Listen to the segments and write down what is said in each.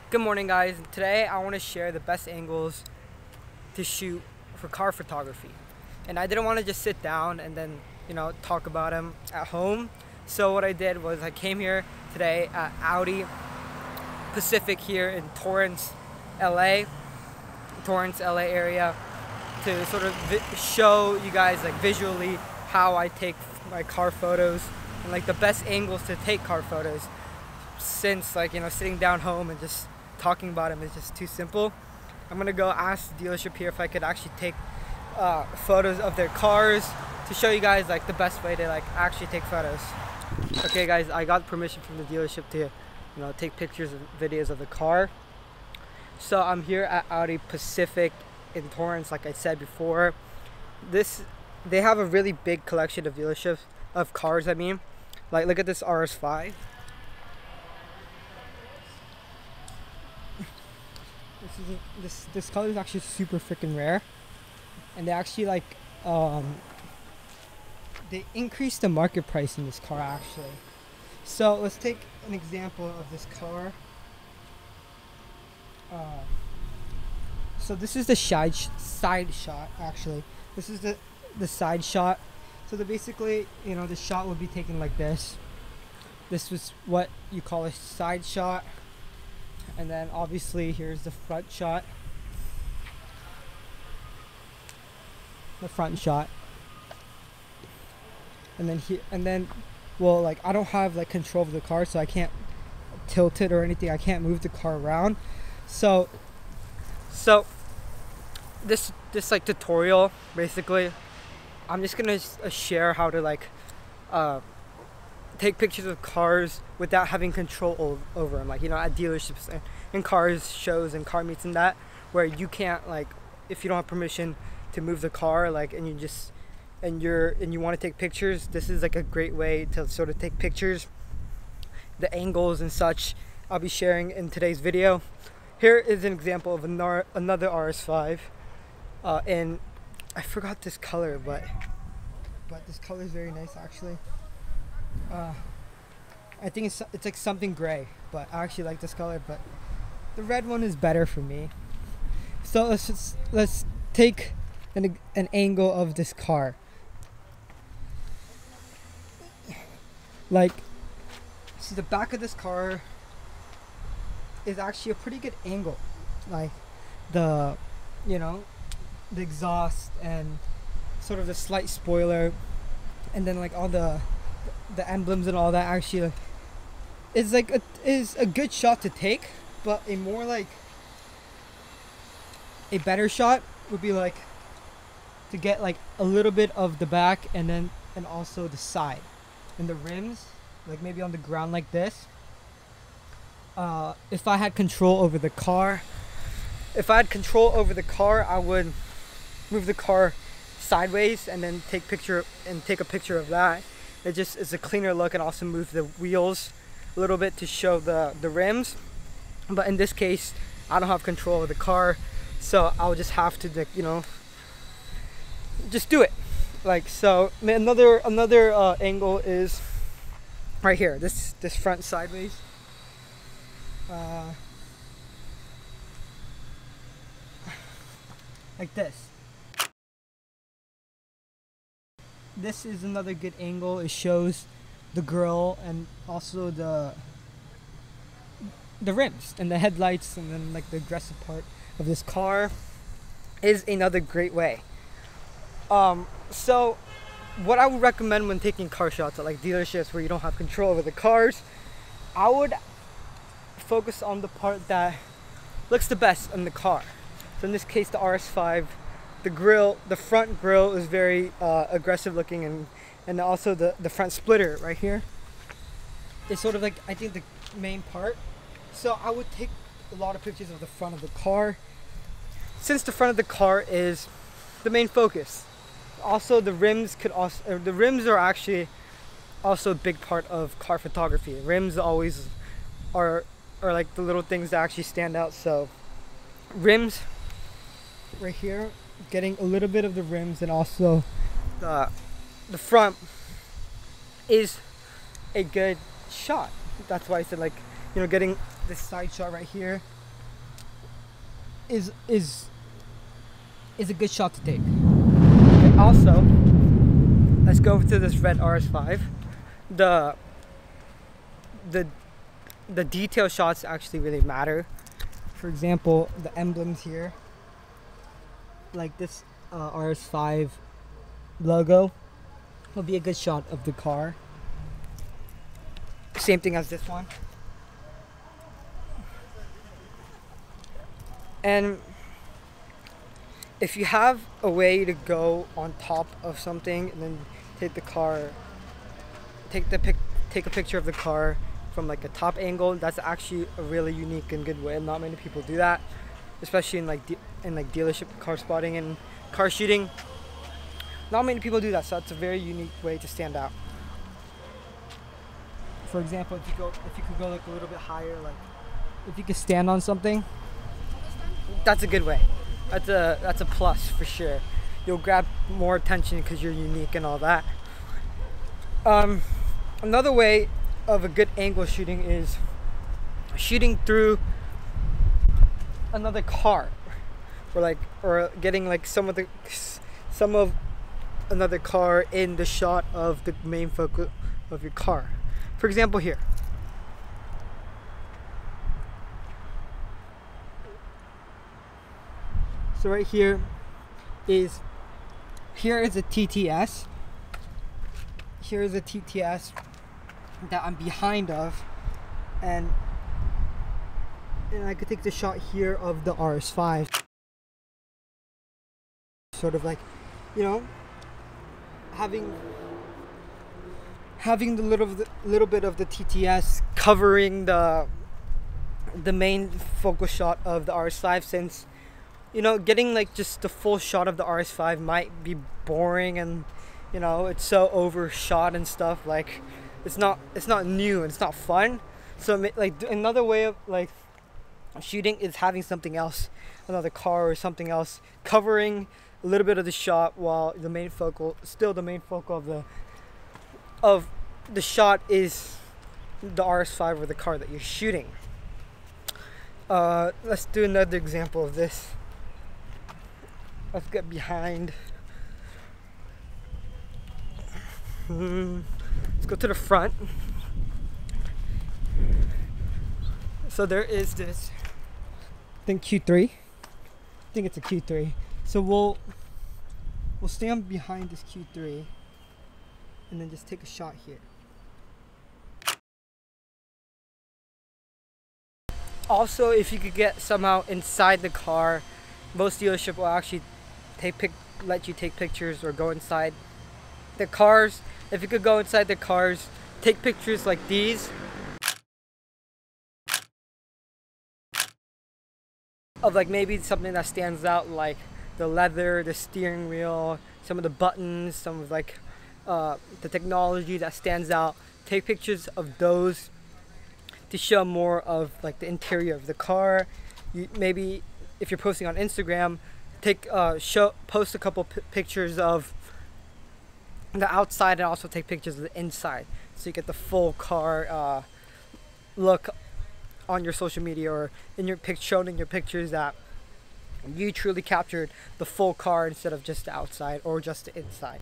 Good morning, guys. Today I want to share the best angles to shoot for car photography. And I didn't want to just sit down and then, talk about them at home. So what I did was I came here today at Audi Pacific here in Torrance, LA area, to sort of show you guys like visually how I take my car photos and like the best angles to take car photos, since sitting down home and just talking about them is just too simple. I'm gonna go ask the dealership here if I could actually take photos of their cars to show you guys like the best way to actually take photos. Okay guys, I got permission from the dealership to take pictures and videos of the car. So I'm here at Audi Pacific in Torrance, like I said before. They have a really big collection of dealerships of cars. Like look at this RS5. This color is actually super freaking rare, and they actually they increased the market price in this car actually. So let's take an example of this car. So this is the side shot actually. This is the side shot. So basically, the shot would be taken like this. This was what you call a side shot. And then obviously here's the front shot. And then here, well, I don't have control of the car, so I can't tilt it or anything. I can't move the car around. So this tutorial, basically, I'm just gonna share how to take pictures of cars without having control over them, at dealerships and cars shows and car meets and that, where you can't if you don't have permission to move the car and you want to take pictures. This is a great way to sort of take pictures, the angles and such. I'll be sharing in today's video. Here is an example of another RS5 and I forgot this color, but this color is very nice actually. I think it's like something gray, but I actually like this color, but the red one is better for me. So let's take an angle of this car. See, the back of this car is actually a pretty good angle. The exhaust and sort of the slight spoiler, and then all the emblems and all that actually is a good shot to take. But a more a better shot would be to get a little bit of the back and also the side and the rims, maybe on the ground like this. If I had control over the car, I would move the car sideways and then take a picture of that. It just is a cleaner look, and also move the wheels a little bit to show the rims. But in this case, I don't have control of the car, so I'll just have to just do it. So another angle is right here, this front sideways. Like this. This is another good angle. It shows the grille and also the rims and the headlights, and then the aggressive part of this car is another great way. So what I would recommend when taking car shots at dealerships where you don't have control over the cars, I would focus on the part that looks the best in the car. So in this case, the RS5, the front grille is very aggressive looking, and also the front splitter right here is sort of I think the main part. So I would take a lot of pictures of the front of the car, since the front of the car is the main focus. Also the rims are actually also a big part of car photography. Rims always are the little things that actually stand out. So rims right here, getting a little bit of the rims and also the front is a good shot. That's why I said getting this side shot right here is a good shot to take. Okay, also, let's go over to this red RS5. The detail shots actually really matter. For example, the emblems here, like this RS5 logo, will be a good shot of the car. Same thing as this one. And if you have a way to go on top of something and then take the car, take a picture of the car from like a top angle, that's actually a really unique and good way. Not many people do that, especially in like dealership car spotting and car shooting. Not many people do that, so it's a very unique way to stand out. For example, if you could go like a little bit higher, like if you could stand on something, that's a good way. That's a plus for sure. You'll grab more attention because you're unique and all that. Another way of a good angle shooting is shooting through another car, or getting like some of another car in the shot of the main focus of your car. For example, here. So right here is a TTS. Here is a TTS that I'm behind of, and I could take the shot here of the RS5. Sort of like, you know, having the little bit of the TTS covering the main focal shot of the RS5, since, you know, getting like just the full shot of the RS5 might be boring, and you know, it's so overshot and stuff. Like it's not new and it's not fun. So like another way of like shooting is having something else, another car or something else, covering a little bit of the shot while the main focal of the shot is the RS5 or the car that you're shooting. Let's do another example of this. Let's get behind. Let's go to the front. So there is this, I think Q3. I think it's a Q3. So we'll stand behind this Q3 and then just take a shot here. Also, if you could get somehow inside the car, most dealership will actually let you take pictures or go inside the cars. If you could go inside the cars, take pictures like these of like maybe something that stands out, like the leather, the steering wheel, some of the buttons, some of like the technology that stands out. Take pictures of those to show more of like the interior of the car. Maybe if you're posting on Instagram, post a couple pictures of the outside and also take pictures of the inside, so you get the full car look on your social media, or in your shown in your pictures that you truly captured the full car instead of just the outside or just the inside.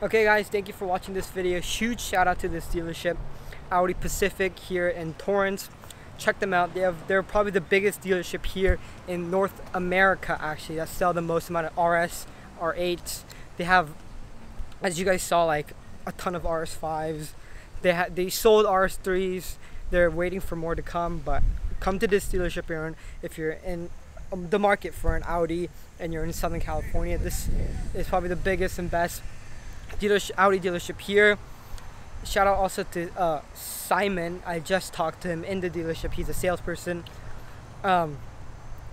Okay guys, thank you for watching this video. Huge shout out to this dealership, Audi Pacific, here in Torrance. Check them out. They're probably the biggest dealership here in North America, actually, that sell the most amount of RS, R8s. They have, as you guys saw, like a ton of RS5s. They sold RS3s. They're waiting for more to come, but come to this dealership if you're in the market for an Audi and you're in Southern California. This is probably the biggest and best Audi dealership here. Shout out also to Simon. I just talked to him in the dealership. He's a salesperson.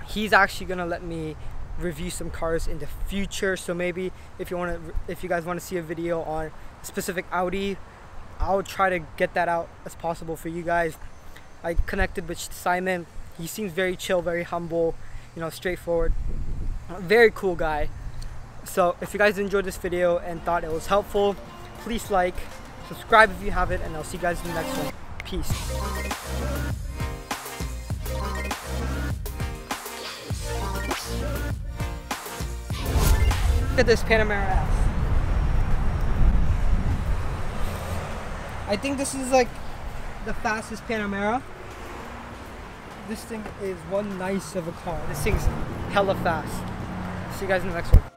He's actually gonna let me review some cars in the future. So maybe if you guys want to see a video on a specific Audi, I'll try to get that out as possible for you guys. I connected with Simon. He seems very chill, very humble, you know, straightforward, very cool guy. So if you guys enjoyed this video and thought it was helpful, please like, subscribe if you haven't, and I'll see you guys in the next one. Peace. Look at this Panamera S. I think this is like the fastest Panamera. This thing is one nice of a car. This thing's hella fast. See you guys in the next one.